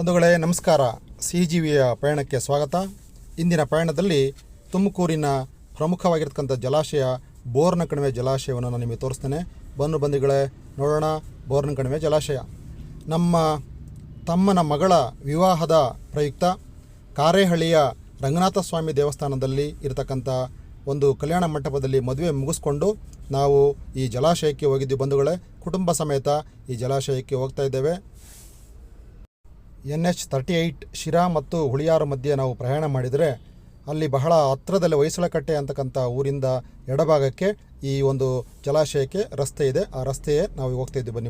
ಬಂಧುಗಳೇ ನಮಸ್ಕಾರ. CGVಯ ಪಯಣಕ್ಕೆ ಸ್ವಾಗತ. ಇಂದಿನ ಪಯಣದಲ್ಲಿ ತುಮಕೂರಿನ ಪ್ರಮುಖವಾಗಿರ್ತಕ್ಕಂಥ ಜಲಾಶಯ ಬೋರ್ನ ಕಣಿವೆ ಜಲಾಶಯವನ್ನು ನಾನು ನಿಮಗೆ ತೋರಿಸ್ತೇನೆ. ಬಂಧುಗಳೇ ನೋಡೋಣ ಬೋರ್ನ ಕಣಿವೆ ಜಲಾಶಯ. ನಮ್ಮ ತಮ್ಮನ ಮಗಳ ವಿವಾಹದ ಪ್ರಯುಕ್ತ ಕಾರೇಹಳ್ಳಿಯ ರಂಗನಾಥ ಸ್ವಾಮಿ ದೇವಸ್ಥಾನದಲ್ಲಿ ಇರತಕ್ಕಂಥ ಒಂದು ಕಲ್ಯಾಣ ಮಂಟಪದಲ್ಲಿ ಮದುವೆ ಮುಗಿಸ್ಕೊಂಡು ನಾವು ಈ ಜಲಾಶಯಕ್ಕೆ ಹೋಗಿದ್ದೀವಿ. ಬಂಧುಗಳೇ ಕುಟುಂಬ ಸಮೇತ ಈ ಜಲಾಶಯಕ್ಕೆ ಹೋಗ್ತಾ ಇದ್ದೇವೆ. NH38 ಶಿರಾ ಮತ್ತು ಹುಳಿಯಾರು ಮಧ್ಯೆ ನಾವು ಪ್ರಯಾಣ ಮಾಡಿದರೆ ಅಲ್ಲಿ ಬಹಳ ಹತ್ತಿರದಲ್ಲಿ ಹೊಯ್ಸಳಕಟ್ಟೆ ಅಂತಕ್ಕಂಥ ಊರಿಂದ ಎಡಭಾಗಕ್ಕೆ ಈ ಒಂದು ಜಲಾಶಯಕ್ಕೆ ರಸ್ತೆ ಇದೆ. ಆ ರಸ್ತೆಯೇ ನಾವು ಹೋಗ್ತಾ ಇದ್ದೀವಿ. ಬನ್ನಿ.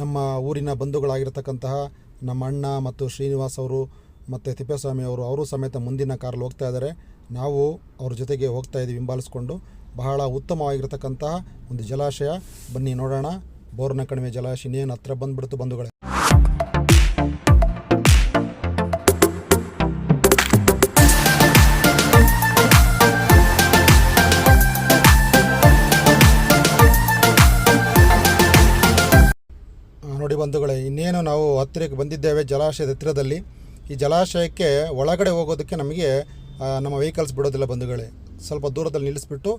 ನಮ್ಮ ಊರಿನ ಬಂಧುಗಳಾಗಿರ್ತಕ್ಕಂತಹ ನಮ್ಮ ಅಣ್ಣ ಮತ್ತು ಶ್ರೀನಿವಾಸ್ ಅವರು ಮತ್ತು ತಿಪ್ಪೇಸ್ವಾಮಿ ಅವರು ಸಮೇತ ಮುಂದಿನ ಕಾರಲ್ಲಿ ಹೋಗ್ತಾ ಇದ್ದಾರೆ. ನಾವು ಅವ್ರ ಜೊತೆಗೆ ಹೋಗ್ತಾ ಇದ್ದೀವಿ ಹಿಂಬಾಲಿಸ್ಕೊಂಡು. ಬಹಳ ಉತ್ತಮವಾಗಿರ್ತಕ್ಕಂತಹ ಒಂದು ಜಲಾಶಯ. ಬನ್ನಿ ನೋಡೋಣ ಬೋರ್ನ ಕಣಿವೆ ಜಲಾಶಯ ಇನ್ನೇನು ಹತ್ರ ಬಂದುಬಿಡ್ತು ಬಂಧುಗಳೇ. ನೋಡಿ ಬಂಧುಗಳೇ, ಇನ್ನೇನು ನಾವು ಹತ್ತಿರಕ್ಕೆ ಬಂದಿದ್ದೇವೆ ಜಲಾಶಯದ ಹತ್ತಿರದಲ್ಲಿ. ಈ ಜಲಾಶಯಕ್ಕೆ ಒಳಗಡೆ ಹೋಗೋದಕ್ಕೆ ನಮಗೆ ನಮ್ಮ ವೆಹಿಕಲ್ಸ್ ಬಿಡೋದಿಲ್ಲ ಬಂಧುಗಳೇ. ಸ್ವಲ್ಪ ದೂರದಲ್ಲಿ ನಿಲ್ಲಿಸ್ಬಿಟ್ಟು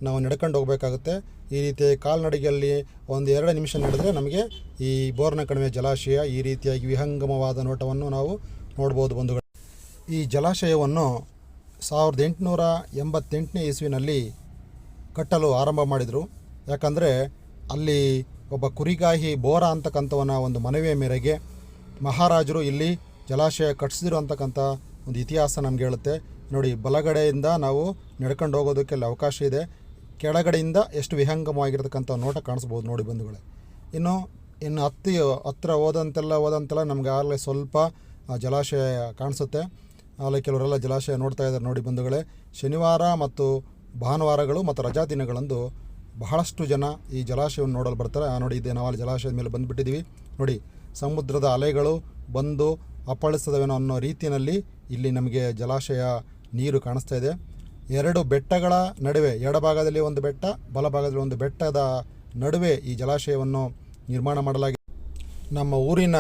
ನಾವು ನಡ್ಕೊಂಡು ಹೋಗಬೇಕಾಗುತ್ತೆ. ಈ ರೀತಿ ಕಾಲ್ನಡಿಗೆಯಲ್ಲಿ 1-2 ನಿಮಿಷ ನಡೆದರೆ ನಮಗೆ ಈ ಬೋರ್ನ ಕಣಿವೆ ಜಲಾಶಯ ಈ ರೀತಿಯಾಗಿ ವಿಹಂಗಮವಾದ ನೋಟವನ್ನು ನಾವು ನೋಡ್ಬೋದು ಬಂಧುಗಳೇ. ಈ ಜಲಾಶಯವನ್ನು 1888ನೇ ಇಸ್ವಿನಲ್ಲಿ ಕಟ್ಟಲು ಆರಂಭ ಮಾಡಿದರು. ಯಾಕಂದರೆ ಅಲ್ಲಿ ಒಬ್ಬ ಕುರಿಗಾಹಿ ಬೋರ ಅಂತಕ್ಕಂಥವನ ಒಂದು ಮನವಿಯ ಮೇರೆಗೆ ಮಹಾರಾಜರು ಇಲ್ಲಿ ಜಲಾಶಯ ಕಟ್ಟಿಸಿದ್ರು ಅಂತಕ್ಕಂಥ ಒಂದು ಇತಿಹಾಸ ನಮ್ಗೆ ಹೇಳುತ್ತೆ. ನೋಡಿ, ಬಲಗಡೆಯಿಂದ ನಾವು ನಡ್ಕೊಂಡು ಹೋಗೋದಕ್ಕೆ ಅಲ್ಲಿ ಅವಕಾಶ ಇದೆ. ಕೆಳಗಡೆಯಿಂದ ಎಷ್ಟು ವಿಹಂಗಮವಾಗಿರ್ತಕ್ಕಂಥ ನೋಟ ಕಾಣಿಸ್ಬೋದು ನೋಡಿ ಬಂಧುಗಳೇ. ಇನ್ನು ಹತ್ತಿರ ಹೋದಂತೆಲ್ಲ ನಮ್ಗೆ ಆಗಲೇ ಸ್ವಲ್ಪ ಜಲಾಶಯ ಕಾಣಿಸುತ್ತೆ. ಅಲ್ಲಿ ಕೆಲವರೆಲ್ಲ ಜಲಾಶಯ ನೋಡ್ತಾ ಇದ್ದಾರೆ ನೋಡಿ ಬಂಧುಗಳೇ. ಶನಿವಾರ ಮತ್ತು ಭಾನುವಾರಗಳು ಮತ್ತು ರಜಾ ದಿನಗಳಂದು ಬಹಳಷ್ಟು ಜನ ಈ ಜಲಾಶಯವನ್ನು ನೋಡಲು ಬರ್ತಾರೆ. ನೋಡಿ, ಇದೆ ನಾವು ಅಲ್ಲಿ ಜಲಾಶಯದ ಮೇಲೆ ಬಂದುಬಿಟ್ಟಿದ್ದೀವಿ. ನೋಡಿ, ಸಮುದ್ರದ ಅಲೆಗಳು ಬಂದು ಅಪ್ಪಳಿಸ್ತದವೇನೋ ಅನ್ನೋ ರೀತಿಯಲ್ಲಿ ಇಲ್ಲಿ ನಮಗೆ ಜಲಾಶಯ ನೀರು ಕಾಣಿಸ್ತಾ ಇದೆ. 2 ಬೆಟ್ಟಗಳ ನಡುವೆ, ಎಡಭಾಗದಲ್ಲಿ ಒಂದು ಬೆಟ್ಟ, ಬಲಭಾಗದಲ್ಲಿ ಒಂದು ಬೆಟ್ಟದ ನಡುವೆ ಈ ಜಲಾಶಯವನ್ನು ನಿರ್ಮಾಣ ಮಾಡಲಾಗಿದೆ. ನಮ್ಮ ಊರಿನ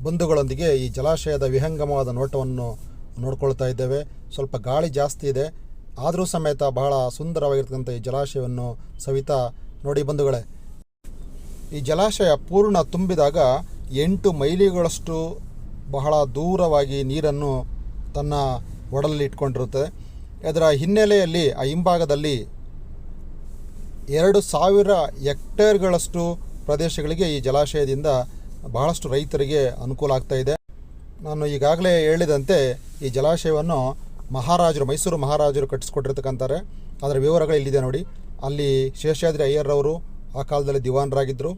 ಬಂಧುಗಳೊಂದಿಗೆ ಈ ಜಲಾಶಯದ ವಿಹಂಗಮವಾದ ನೋಟವನ್ನು ನೋಡ್ಕೊಳ್ತಾ ಇದ್ದೇವೆ. ಸ್ವಲ್ಪ ಗಾಳಿ ಜಾಸ್ತಿ ಇದೆ, ಆದರೂ ಸಮೇತ ಬಹಳ ಸುಂದರವಾಗಿರ್ತಕ್ಕಂಥ ಈ ಜಲಾಶಯವನ್ನು ಸವಿತಾ ನೋಡಿ ಬಂಧುಗಳೇ. ಈ ಜಲಾಶಯ ಪೂರ್ಣ ತುಂಬಿದಾಗ 8 ಮೈಲಿಗಳಷ್ಟು ಬಹಳ ದೂರವಾಗಿ ನೀರನ್ನು ತನ್ನ ಒಡಲಲ್ಲಿ ಇಟ್ಕೊಂಡಿರುತ್ತೆ. ಅದರ ಹಿನ್ನೆಲೆಯಲ್ಲಿ ಆ ಹಿಂಭಾಗದಲ್ಲಿ 2000 ಹೆಕ್ಟೇರ್ಗಳಷ್ಟು ಪ್ರದೇಶಗಳಿಗೆ ಈ ಜಲಾಶಯದಿಂದ ಬಹಳಷ್ಟು ರೈತರಿಗೆ ಅನುಕೂಲ ಆಗ್ತಾ ಇದೆ. ನಾನು ಈಗಾಗಲೇ ಹೇಳಿದಂತೆ ಈ ಜಲಾಶಯವನ್ನು ಮೈಸೂರು ಮಹಾರಾಜರು ಕಟ್ಟಿಸ್ಕೊಟ್ಟಿರ್ತಕ್ಕಂತಾರೆ. ಅದರ ವಿವರಗಳು ಇಲ್ಲಿದೆ ನೋಡಿ. ಅಲ್ಲಿ ಶೇಷಾದ್ರಿ ಅಯ್ಯರ್ರವರು ಆ ಕಾಲದಲ್ಲಿ ದಿವಾನರಾಗಿದ್ದರು.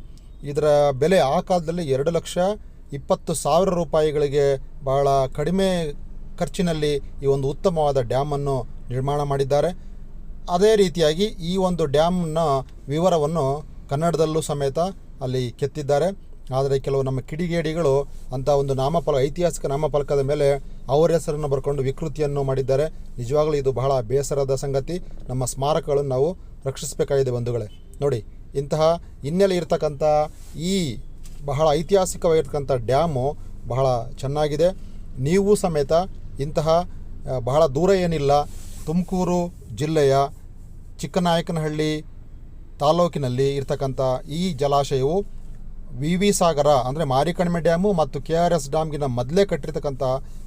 ಇದರ ಬೆಲೆ ಆ ಕಾಲದಲ್ಲಿ 2,20,000 ರೂಪಾಯಿಗಳಿಗೆ ಬಹಳ ಕಡಿಮೆ ಖರ್ಚಿನಲ್ಲಿ ಈ ಒಂದು ಉತ್ತಮವಾದ ಡ್ಯಾಮನ್ನು ನಿರ್ಮಾಣ ಮಾಡಿದ್ದಾರೆ. ಅದೇ ರೀತಿಯಾಗಿ ಈ ಒಂದು ಡ್ಯಾಮ್ನ ವಿವರವನ್ನು ಕನ್ನಡದಲ್ಲೂ ಸಮೇತ ಅಲ್ಲಿ ಕೆತ್ತಿದ್ದಾರೆ. ಆದರೆ ಕೆಲವು ನಮ್ಮ ಕಿಡಿಗೇಡಿಗಳು ಅಂಥ ಒಂದು ಐತಿಹಾಸಿಕ ನಾಮಫಲಕದ ಮೇಲೆ ಅವರ ಹೆಸರನ್ನು ಬರ್ಕೊಂಡು ವಿಕೃತಿಯನ್ನು ಮಾಡಿದ್ದಾರೆ. ನಿಜವಾಗಲೂ ಇದು ಬಹಳ ಬೇಸರದ ಸಂಗತಿ. ನಮ್ಮ ಸ್ಮಾರಕಗಳನ್ನು ನಾವು ರಕ್ಷಿಸಬೇಕಾಗಿದೆ ಬಂಧುಗಳೇ. ನೋಡಿ, ಇಂತಹ ಹಿನ್ನೆಲೆ ಇರತಕ್ಕಂಥ ಈ ಬಹಳ ಐತಿಹಾಸಿಕವಾಗಿರ್ತಕ್ಕಂಥ ಡ್ಯಾಮು ಬಹಳ ಚೆನ್ನಾಗಿದೆ. ನೀವು ಸಮೇತ ಇಂತಹ ಬಹಳ ದೂರ ಏನಿಲ್ಲ, ತುಮಕೂರು ಜಿಲ್ಲೆಯ ಚಿಕ್ಕನಾಯಕನಹಳ್ಳಿ ತಾಲೂಕಿನಲ್ಲಿ ಇರ್ತಕ್ಕಂಥ ಈ ಜಲಾಶಯವು VV ಸಾಗರ ಅಂದರೆ ಮಾರಿಕಣಿವೆ ಡ್ಯಾಮು ಮತ್ತು KRS ಡ್ಯಾಮ್ಗಿನ ಮೊದಲೇ ಕಟ್ಟಿರ್ತಕ್ಕಂಥ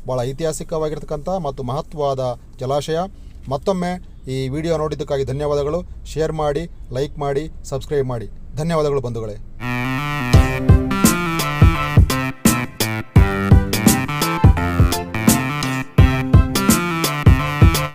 ಭಾಳ ಐತಿಹಾಸಿಕವಾಗಿರ್ತಕ್ಕಂಥ ಮತ್ತು ಮಹತ್ವವಾದ ಜಲಾಶಯ. ಮತ್ತೊಮ್ಮೆ ಈ ವಿಡಿಯೋ ನೋಡಿದ್ದಕ್ಕಾಗಿ ಧನ್ಯವಾದಗಳು. ಶೇರ್ ಮಾಡಿ, ಲೈಕ್ ಮಾಡಿ, ಸಬ್ಸ್ಕ್ರೈಬ್ ಮಾಡಿ. ಧನ್ಯವಾದಗಳು ಬಂಧುಗಳೇ.